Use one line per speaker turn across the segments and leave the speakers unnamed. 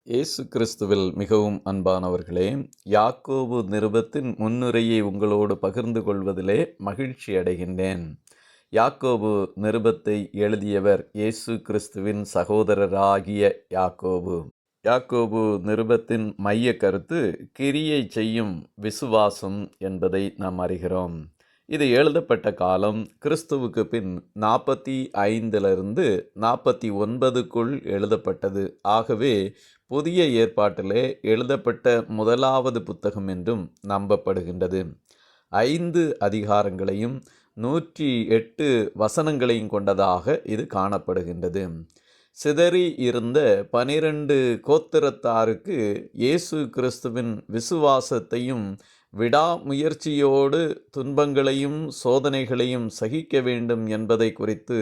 இயேசு கிறிஸ்துவில் மிகவும் அன்பானவர்களே, யாக்கோபு நிருபத்தின் முன்னுரையை உங்களோடு பகிர்ந்து கொள்வதிலே மகிழ்ச்சி அடைகின்றேன். யாக்கோபு நிருபத்தை எழுதியவர் இயேசு கிறிஸ்துவின் சகோதரராகிய யாக்கோபு. யாக்கோபு நிருபத்தின் மைய கருத்து கிரியை செய்யும் விசுவாசம் என்பதை நாம் அறிகிறோம். இது எழுதப்பட்ட காலம் கிறிஸ்துவுக்கு பின் 45 49க்குள் எழுதப்பட்டது. ஆகவே புதிய ஏற்பாட்டிலே எழுதப்பட்ட முதலாவது புத்தகம் என்றும் நம்பப்படுகின்றது. 5 அதிகாரங்களையும் 108 வசனங்களையும் கொண்டதாக இது காணப்படுகின்றது. சிதறி இருந்த 12 கோத்திரத்தாருக்கு இயேசு கிறிஸ்துவின் விசுவாசத்தையும் விடாமுயற்சியோடு துன்பங்களையும் சோதனைகளையும் சகிக்க வேண்டும் என்பதை குறித்து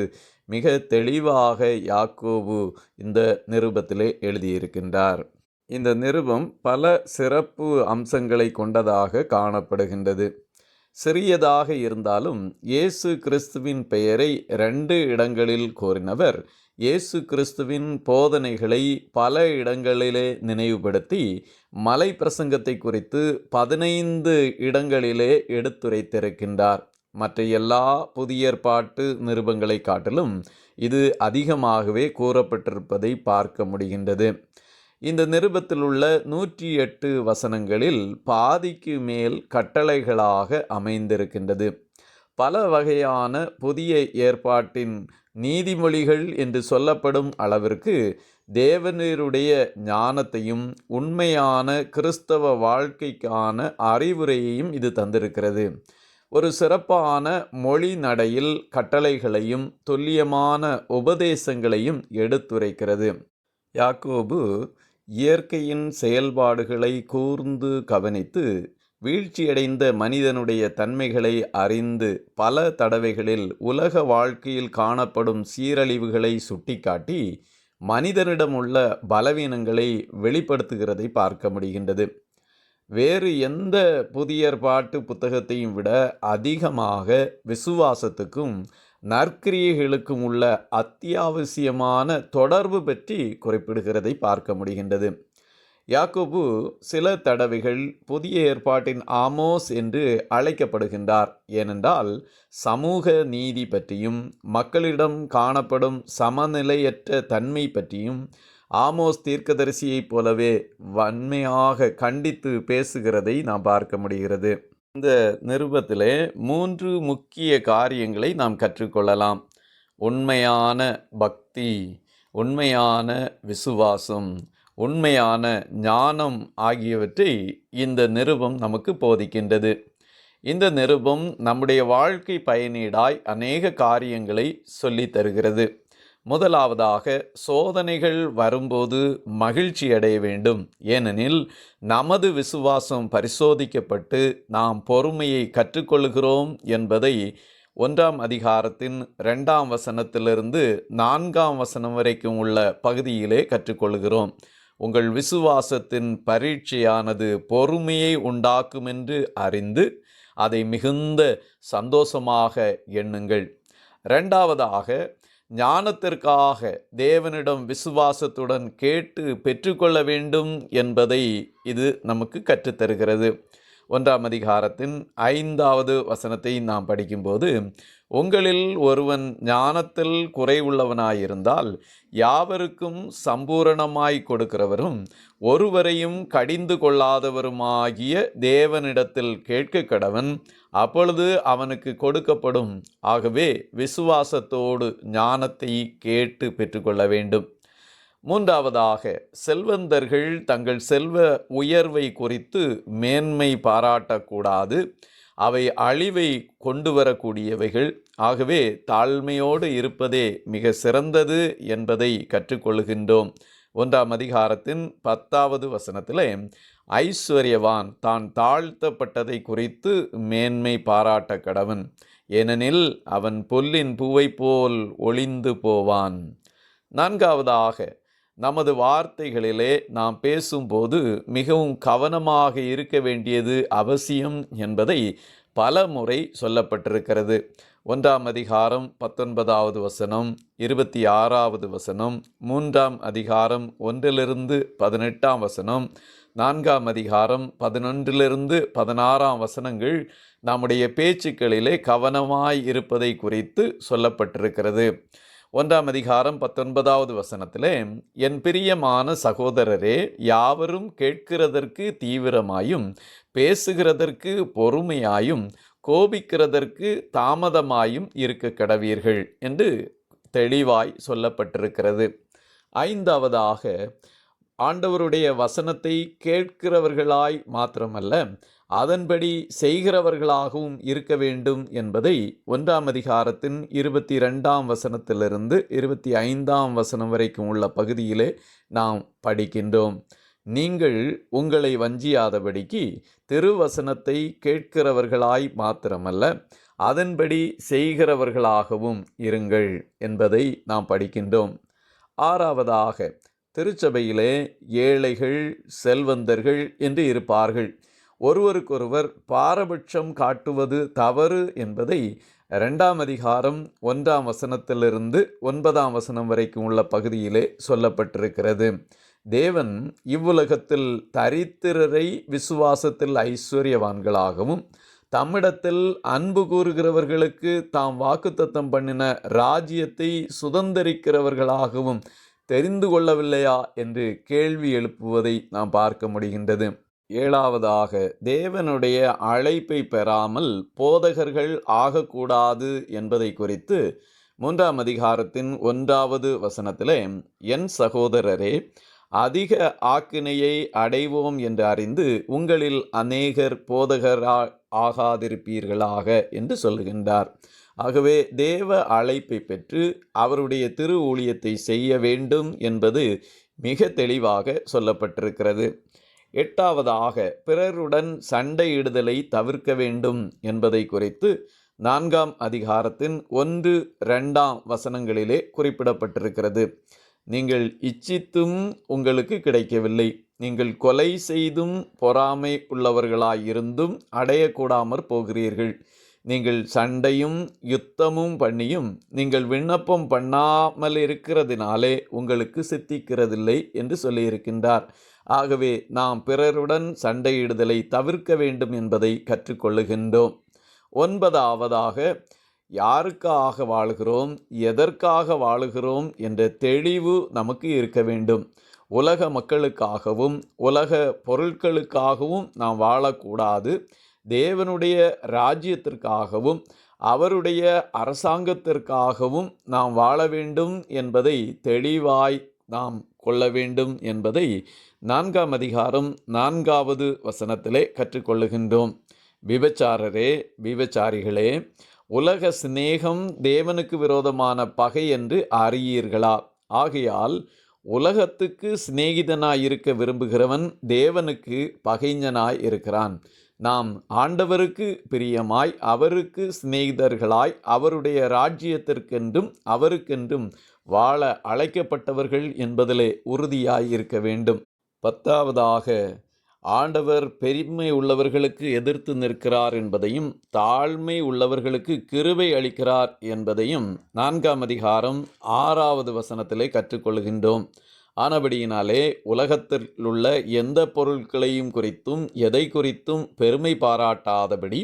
மிக தெளிவாக யாக்கோபு இந்த நிருபத்திலே எழுதியிருக்கின்றார். இந்த நிருபம் பல சிறப்பு அம்சங்களை கொண்டதாக காணப்படுகின்றது. சிறியதாக இருந்தாலும் இயேசு கிறிஸ்துவின் பெயரை 2 இடங்களில் கூறினவர் இயேசு கிறிஸ்துவின் போதனைகளை பல இடங்களிலே நினைவுபடுத்தி மலை பிரசங்கத்தை குறித்து 15 இடங்களிலே எடுத்துரைத்திருக்கின்றார். மற்ற எல்லா புதிய ஏற்பாட்டு நிருபங்களை காட்டிலும் இது அதிகமாகவே கூறப்பட்டிருப்பதை பார்க்க முடிகின்றது. இந்த நிருபத்தில் உள்ள 108 வசனங்களில் பாதிக்கு மேல் கட்டளைகளாக அமைந்திருக்கின்றது. பல வகையான புதிய ஏற்பாட்டின் நீதிமொழிகள் என்று சொல்லப்படும் அளவிற்கு தேவனருடைய ஞானத்தையும் உண்மையான கிறிஸ்தவ வாழ்க்கைக்கான அறிவுரையையும் இது தந்திருக்கிறது. ஒரு சிறப்பான மொழி நடையில் கட்டளைகளையும் துல்லியமான உபதேசங்களையும் எடுத்துரைக்கிறது. யாக்கோபு இயற்கையின் செயல்பாடுகளை கூர்ந்து கவனித்து வீழ்ச்சியடைந்த மனிதனுடைய தன்மைகளை அறிந்து பல தடவைகளில் உலக வாழ்க்கையில் காணப்படும் சீரழிவுகளை சுட்டிக்காட்டி மனிதனிடம் உள்ள பலவீனங்களை வெளிப்படுத்துகிறதை பார்க்க முடிகின்றது. வேறு எந்த புதிய ஏற்பாட்டு புத்தகத்தையும் விட அதிகமாக விசுவாசத்துக்கும் நற்கிரியைகளுக்கும் உள்ள அத்தியாவசியமான தொடர்பு பற்றி குறிப்பிடுகிறதை பார்க்க முடிகின்றது. யாக்கோபு சில தடவைகள் புதிய ஏற்பாட்டின் ஆமோஸ் என்று அழைக்கப்படுகின்றார். ஏனென்றால் சமூக நீதி பற்றியும் மக்களிடம் காணப்படும் சமநிலையற்ற தன்மை பற்றியும் ஆமோஸ் தீர்க்கதரிசியைப் போலவே வன்மையாக கண்டித்து பேசுகிறதை நாம் பார்க்க முடிகிறது. இந்த நிருபத்திலே 3 முக்கிய காரியங்களை நாம் கற்றுக்கொள்ளலாம். உண்மையான பக்தி, உண்மையான விசுவாசம், உண்மையான ஞானம் ஆகியவற்றை இந்த நிருபம் நமக்கு போதிக்கின்றது. இந்த நிருபம் நம்முடைய வாழ்க்கை பயனீடாய் அநேக காரியங்களை சொல்லித் தருகிறது. முதலாவதாக, சோதனைகள் வரும்போது மகிழ்ச்சி அடைய வேண்டும். ஏனெனில் நமது விசுவாசம் பரிசோதிக்கப்பட்டு நாம் பொறுமையை கற்றுக்கொள்கிறோம் என்பதை 1ஆம் அதிகாரத்தின் 2ஆம் வசனத்திலிருந்து 4ஆம் வசனம் வரைக்கும் உள்ள பகுதியிலே கற்றுக்கொள்கிறோம். உங்கள் விசுவாசத்தின் பரீட்சையானது பொறுமையை உண்டாக்கும் என்று அறிந்து அதை மிகுந்த சந்தோஷமாக எண்ணுங்கள். 2ஆவதாக, ஞானத்திற்காக தேவனிடம் விசுவாசத்துடன் கேட்டு பெற்றுக்கொள்ள வேண்டும் என்பதை இது நமக்கு கற்றுத்தருகிறது. 1ஆம் அதிகாரத்தின் 5வது வசனத்தை நாம் படிக்கும்போது, உங்களில் ஒருவன் ஞானத்தில் குறைவுள்ளவனாயிருந்தால் யாவருக்கும் சம்பூரணமாய் கொடுக்கிறவரும் ஒருவரையும் கடிந்து கொள்ளாதவருமாகிய தேவனிடத்தில் கேட்க கடவன், அப்பொழுது அவனுக்கு கொடுக்கப்படும். ஆகவே விசுவாசத்தோடு ஞானத்தை கேட்டு பெற்றுக்கொள்ள வேண்டும். 3ஆவதாக, செல்வந்தர்கள் தங்கள் செல்வ உயர்வை குறித்து மேன்மை பாராட்டக்கூடாது. அவை அழிவை கொண்டு வரக்கூடியவைகள். ஆகவே தாழ்மையோடு இருப்பதே மிக சிறந்தது என்பதை கற்றுக்கொள்கின்றோம். 1ஆம் அதிகாரத்தின் 10வது வசனத்திலே, ஐஸ்வர்யவான் தான் தாழ்த்தப்பட்டதை குறித்து மேன்மை பாராட்ட கடவன், ஏனெனில் அவன் புல்லின் பூவை போல் ஒளிந்து போவான். 4ஆவதாக, நமது வார்த்தைகளிலே நாம் பேசும்போது மிகவும் கவனமாக இருக்க வேண்டியது அவசியம் என்பதை பல முறை சொல்லப்பட்டிருக்கிறது. 1ஆம் அதிகாரம் 19வது வசனம், 26வது வசனம், 3ஆம் அதிகாரம் 1லிருந்து 18ஆம் வசனம், 4ஆம் அதிகாரம் 11லிருந்து 16ஆம் வசனங்கள் நம்முடைய பேச்சுக்களிலே கவனமாய் இருப்பதை குறித்து சொல்லப்பட்டிருக்கிறது. 1ஆம் அதிகாரம் 19வது வசனத்திலே, என் பிரியமான சகோதரரே, யாவரும் கேட்கிறதற்கு தீவிரமாயும் பேசுகிறதற்கு பொறுமையாயும் கோபிக்கிறதற்கு தாமதமாயும் இருக்க கடவீர்கள் என்று தெளிவாய் சொல்லப்பட்டிருக்கிறது. 5ஆவதாக, ஆண்டவருடைய வசனத்தை கேட்கிறவர்களாய் மாத்திரமல்ல, அதன்படி செய்கிறவர்களாகவும் இருக்க வேண்டும் என்பதை 1ஆம் அதிகாரத்தின் 22ஆம் வசனத்திலிருந்து 25ஆம் வசனம் வரைக்கும் உள்ள பகுதியிலே நாம் படிக்கின்றோம். நீங்கள் உங்களை வஞ்சியாதபடிக்கு திருவசனத்தை கேட்கிறவர்களாய் மாத்திரமல்ல, அதன்படி செய்கிறவர்களாகவும் இருங்கள் என்பதை நாம் படிக்கின்றோம். 6ஆவதாக, திருச்சபையிலே ஏழைகள், செல்வந்தர்கள் என்று இருப்பார்கள். ஒருவருக்கொருவர் பாரபட்சம் காட்டுவது தவறு என்பதை 2ஆம் அதிகாரம் 1ஆம் வசனத்திலிருந்து 9ஆம் வசனம் வரைக்கும் உள்ள பகுதியிலே சொல்லப்பட்டிருக்கிறது. தேவன் இவ்வுலகத்தில் தரித்திரரை விசுவாசத்தில் ஐஸ்வர்யவான்களாகவும் தம்மிடத்தில் அன்பு கூறுகிறவர்களுக்கு தாம் வாக்குத்தத்தம் பண்ணின ராஜ்யத்தை சுதந்தரிக்கிறவர்களாகவும் தெரிந்து கொள்ளவில்லையா என்று கேள்வி எழுப்புவதை நாம் பார்க்க முடிகின்றது. 7ஆவதாக, தேவனுடைய அழைப்பை பெறாமல் போதகர்கள் ஆகக்கூடாது என்பதை குறித்து 3ஆம் அதிகாரத்தின் 1வது வசனத்திலே, என் சகோதரரே, அதிக ஆக்கினையை அடைவோம் என்று அறிந்து உங்களில் அநேகர் ஆகாதிருப்பீர்களாக என்று சொல்லுகின்றார். ஆகவே தேவ அழைப்பை பெற்று அவருடைய திரு ஊழியத்தை செய்ய வேண்டும் என்பது மிக தெளிவாக சொல்லப்பட்டிருக்கிறது. 8ஆவதாக, பிறருடன் சண்டையிடுதலை தவிர்க்க வேண்டும் என்பதை குறித்து 4ஆம் அதிகாரத்தின் 1, 2ஆம் வசனங்களிலே குறிப்பிடப்பட்டிருக்கிறது. நீங்கள் இச்சித்தும் உங்களுக்கு கிடைக்கவில்லை, நீங்கள் கொலை செய்தும் பொறாமை உள்ளவர்களாயிருந்தும் அடையக்கூடாமற் போகிறீர்கள், நீங்கள் சண்டையும் யுத்தமும் பண்ணியும் நீங்கள் விண்ணப்பம் பண்ணாமல் இருக்கிறதினாலே உங்களுக்கு சித்திக்கிறதில்லை என்று சொல்லியிருக்கின்றார். ஆகவே நாம் பிறருடன் சண்டையிடுதலை தவிர்க்க வேண்டும் என்பதை கற்றுக்கொள்ளுகின்றோம். 9ஆவதாக, யாருக்காக வாழுகிறோம், எதற்காக வாழுகிறோம் என்ற தெளிவு நமக்கு இருக்க வேண்டும். உலக மக்களுக்காகவும் உலக பொருட்களுக்காகவும் நாம் வாழக்கூடாது. தேவனுடைய ராஜ்யத்திற்காகவும் அவருடைய அரசாங்கத்திற்காகவும் நாம் வாழ வேண்டும் என்பதை தெளிவாய் நாம் கொள்ள வேண்டும் என்பதை 4ஆம் அதிகாரம் 4வது வசனத்திலே கற்றுக்கொள்ளுகின்றோம். விபச்சாரரே, விபச்சாரிகளே, உலக சிநேகம் தேவனுக்கு விரோதமான பகை என்று அறியீர்களா? ஆகையால் உலகத்துக்கு சிநேகிதனாயிருக்க விரும்புகிறவன் தேவனுக்கு பகைஞனாய் இருக்கிறான். நாம் ஆண்டவருக்கு பிரியமாய் அவருக்கு சிநேகிதர்களாய் அவருடைய ராஜ்யத்திற்கென்றும் அவருக்கென்றும் வாழ அழைக்கப்பட்டவர்கள் என்பதிலே உறுதியாய் இருக்க வேண்டும். 10ஆவதாக, ஆண்டவர் பெருமை உள்ளவர்களுக்கு எதிர்த்து நிற்கிறார் என்பதையும் தாழ்மை உள்ளவர்களுக்கு கிருபை அளிக்கிறார் என்பதையும் 4ஆம் அதிகாரம் 6வது வசனத்திலே கற்றுக்கொள்கின்றோம். ஆனபடியினாலே உலகத்தில் உள்ள எந்த பொருட்களையும் குறித்தும் எதை குறித்தும் பெருமை பாராட்டாதபடி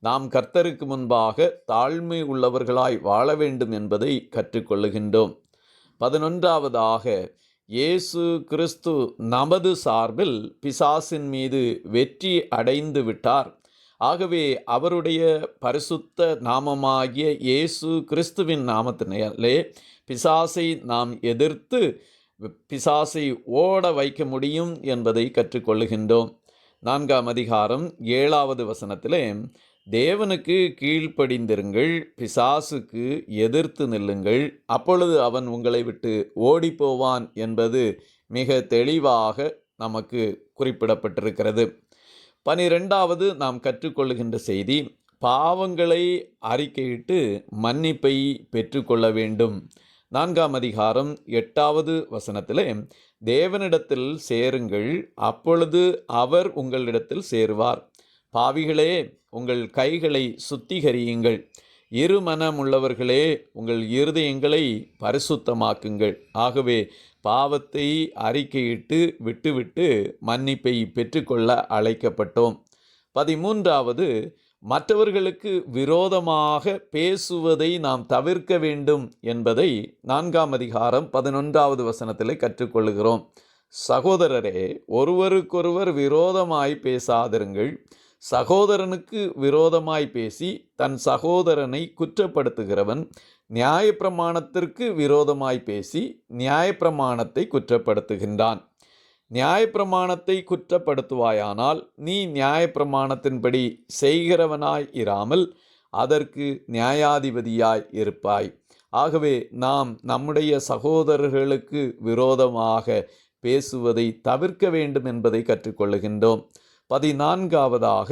நாம் கர்த்தருக்கு முன்பாக தாழ்மை உள்ளவர்களாய் வாழ வேண்டும் என்பதை கற்றுக்கொள்ளுகின்றோம். 11ஆவதாக, இயேசு கிறிஸ்து நமது சார்பில் பிசாசின் மீது வெற்றி அடைந்து விட்டார். ஆகவே அவருடைய பரிசுத்த நாமமாகிய இயேசு கிறிஸ்துவின் நாமத்தினாலே பிசாசை நாம் எதிர்த்து பிசாசை ஓட வைக்க முடியும் என்பதை கற்றுக்கொள்ளுகின்றோம். 4ஆம் அதிகாரம் 7வது வசனத்திலே, தேவனுக்கு கீழ்ப்படிந்திருங்கள், பிசாசுக்கு எதிர்த்து நில்லுங்கள், அப்பொழுது அவன் உங்களை விட்டு ஓடிப்போவான் என்பது மிக தெளிவாக நமக்கு குறிப்பிடப்பட்டிருக்கிறது. 12வது நாம் கற்றுக்கொள்ளுகின்ற செய்தி, பாவங்களை அறிக்கையிட்டு மன்னிப்பை பெற்றுக்கொள்ள வேண்டும். 4ஆம் அதிகாரம் 8வது வசனத்திலே, தேவனிடத்தில் சேருங்கள், அப்பொழுது அவர் உங்களிடத்தில் சேருவார். பாவிகளே, உங்கள் கைகளை சுத்திகரியுங்கள், இருமனமுள்ளவர்களே, உங்கள் இருதயங்களை பரிசுத்தமாக்குங்கள். ஆகவே பாவத்தை அறிக்கையிட்டு விட்டுவிட்டு மன்னிப்பை பெற்றுக்கொள்ள அழைக்கப்பட்டோம். 13வது, மற்றவர்களுக்கு விரோதமாக பேசுவதை நாம் தவிர்க்க வேண்டும் என்பதை 4ஆம் அதிகாரம் 11வது வசனத்திலே கற்றுக்கொள்கிறோம். சகோதரரே, ஒருவருக்கொருவர் விரோதமாய் பேசாதிருங்கள். சகோதரனுக்கு விரோதமாய் பேசி தன் சகோதரனை குற்றப்படுத்துகிறவன் நியாயப்பிரமாணத்திற்கு விரோதமாய் பேசி நியாயப்பிரமாணத்தை குற்றப்படுத்துகின்றான். நியாயப்பிரமாணத்தை குற்றப்படுத்துவாயானால் நீ நியாயப்பிரமாணத்தின்படி செய்கிறவனாய் இராமல் அதற்கு நியாயாதிபதியாய் இருப்பாய். ஆகவே நாம் நம்முடைய சகோதரர்களுக்கு விரோதமாக பேசுவதை தவிர்க்க வேண்டும் என்பதை கற்றுக்கொள்ளுகின்றோம். 14வதாக,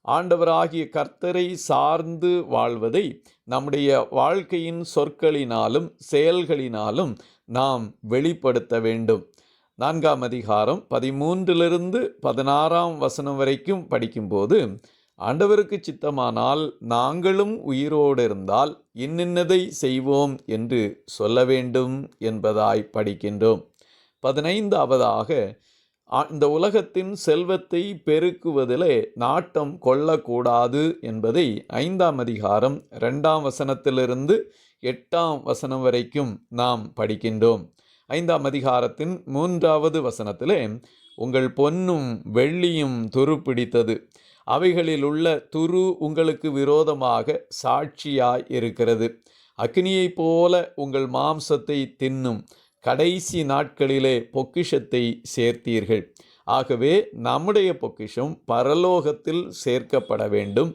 ஆண்டவராகிய கர்த்தரை சார்ந்து வாழ்வதை நம்முடைய வாழ்க்கையின் சொற்களினாலும் செயல்களினாலும் நாம் வெளிப்படுத்த வேண்டும். 4ஆம் அதிகாரம் 13லிருந்து 16ஆம் வசனம் வரைக்கும் படிக்கும்போது, ஆண்டவருக்கு சித்தமானால் நாங்களும் உயிரோடு இருந்தால் இன்னின்னதை செய்வோம் என்று சொல்ல வேண்டும் என்பதாய் படிக்கின்றோம். 15வதாக, இந்த உலகத்தின் செல்வத்தை பெருக்குவதிலே நாட்டம் கொள்ளக்கூடாது என்பதை 5ஆம் அதிகாரம் 2ஆம் வசனத்திலிருந்து 8ஆம் வசனம் வரைக்கும் நாம் படிக்கின்றோம். 5ஆம் அதிகாரத்தின் 3வது வசனத்திலே, உங்கள் பொன்னும் வெள்ளியும் துருப்பிடித்தது, அவைகளில் உள்ள துரு உங்களுக்கு விரோதமாக சாட்சியாய் இருக்கிறது. அக்கினியைப் போல உங்கள் மாம்சத்தை தின்னும், கடைசி நாட்களிலே பொக்கிஷத்தை சேர்த்தீர்கள். ஆகவே நம்முடைய பொக்கிஷம் பரலோகத்தில் சேர்க்கப்பட வேண்டும்.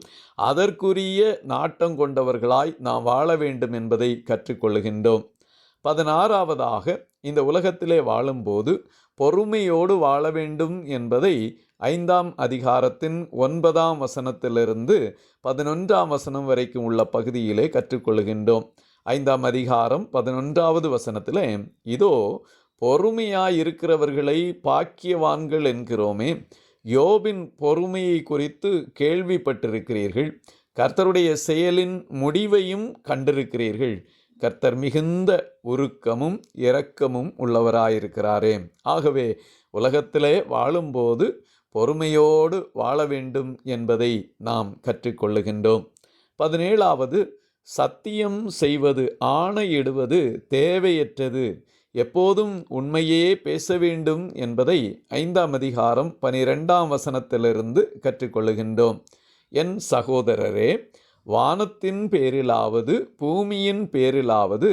அதற்குரிய நாட்டம் கொண்டவர்களாய் நாம் வாழ வேண்டும் என்பதை கற்றுக்கொள்ளுகின்றோம். 16வதாக, இந்த உலகத்திலே வாழும்போது பொறுமையோடு வாழ வேண்டும் என்பதை 5ஆம் அதிகாரத்தின் 9ஆம் வசனத்திலிருந்து 11ஆம் வசனம் வரைக்கும் உள்ள பகுதியிலே கற்றுக்கொள்கின்றோம். 5ஆம் அதிகாரம் 11வது வசனத்திலே, இதோ பொறுமையாயிருக்கிறவர்களை பாக்கியவான்கள் என்கிறோமே, யோபின் பொறுமையை குறித்து கேள்விப்பட்டிருக்கிறீர்கள், கர்த்தருடைய செயலின் முடிவையும் கண்டிருக்கிறீர்கள். கர்த்தர் மிகுந்த உருக்கமும் இரக்கமும் உள்ளவராயிருக்கிறாரே. ஆகவே உலகத்திலே வாழும்போது பொறுமையோடு வாழ வேண்டும் என்பதை நாம் கற்றுக்கொள்ளுகின்றோம். 17வது, சத்தியம் செய்வது, ஆணையிடுவது தேவையற்றது, எப்போதும் உண்மையே பேச வேண்டும் என்பதை 5ஆம் அதிகாரம் 12ஆம் வசனத்திலிருந்து கற்றுக்கொள்ளுகின்றோம். என் சகோதரரே, வானத்தின் பேரிலாவது பூமியின் பேரிலாவது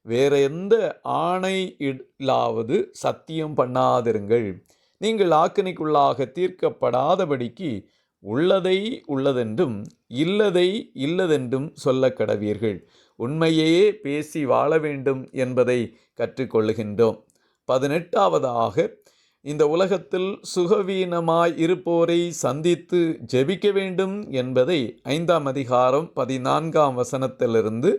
வேற எந்த ஆணையிலாவது சத்தியம் பண்ணாதிருங்கள். நீங்கள் ஆக்கினைக்குள்ளாக தீர்க்கப்படாதபடிக்கு உள்ளதை உள்ளதென்றும் இல்லதை இல்லதென்றும் சொல்ல கடவீர்கள். உண்மையே பேசி வாழ வேண்டும் என்பதை கற்றுக்கொள்ளுகின்றோம். 18வதாக, இந்த உலகத்தில் சுகவீனமாய் இருப்போரை சந்தித்து ஜெபிக்க வேண்டும் என்பதை 5ஆம் அதிகாரம் 14ஆம் வசனத்திலிருந்து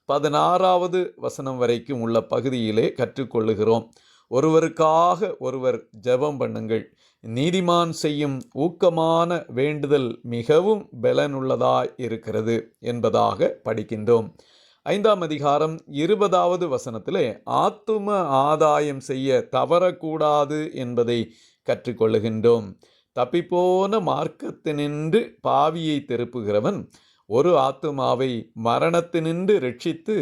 16வது வசனம் வரைக்கும் உள்ள பகுதியிலே கற்றுக்கொள்ளுகிறோம். ஒருவருக்காக ஒருவர் ஜெபம் பண்ணுங்கள், நீதிமான் செய்யும் ஊக்கமான வேண்டுதல் மிகவும் பலனுள்ளதாய் இருக்கிறது என்பதாக படிக்கின்றோம். 5ஆம் அதிகாரம் 20வது வசனத்திலே ஆத்தும ஆதாயம் செய்ய தவறக்கூடாது என்பதை கற்றுக்கொள்ளுகின்றோம். தப்பிப்போன மார்க்கத்தினின்று பாவியை திருப்புகிறவன் ஒரு ஆத்துமாவை மரணத்தினின்று ரட்சித்து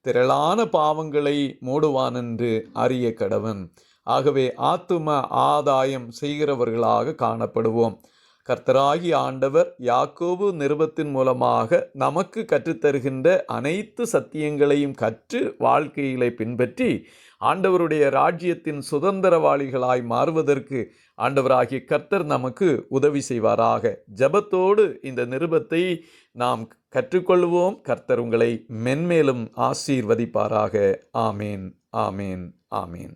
திரளான பாவங்களை மூடுவானென்று அறிய கடவன். ஆகவே ஆத்தும ஆதாயம் செய்கிறவர்களாக காணப்படுவோம். கர்த்தராகிய ஆண்டவர் யாக்கோபு நிருபத்தின் மூலமாக நமக்கு கற்றுத்தருகின்ற அனைத்து சத்தியங்களையும் கற்று வாழ்க்கையிலே பின்பற்றி ஆண்டவருடைய ராஜ்யத்தின் சுதந்திரவாளிகளாய் மாறுவதற்கு ஆண்டவராகிய கர்த்தர் நமக்கு உதவி செய்வாராக. ஜெபத்தோடு இந்த நிருபத்தை நாம் கற்றுக்கொள்வோம். கர்த்தர் உங்களை மென்மேலும் ஆசீர்வதிப்பாராக. ஆமேன், ஆமேன், ஆமேன்.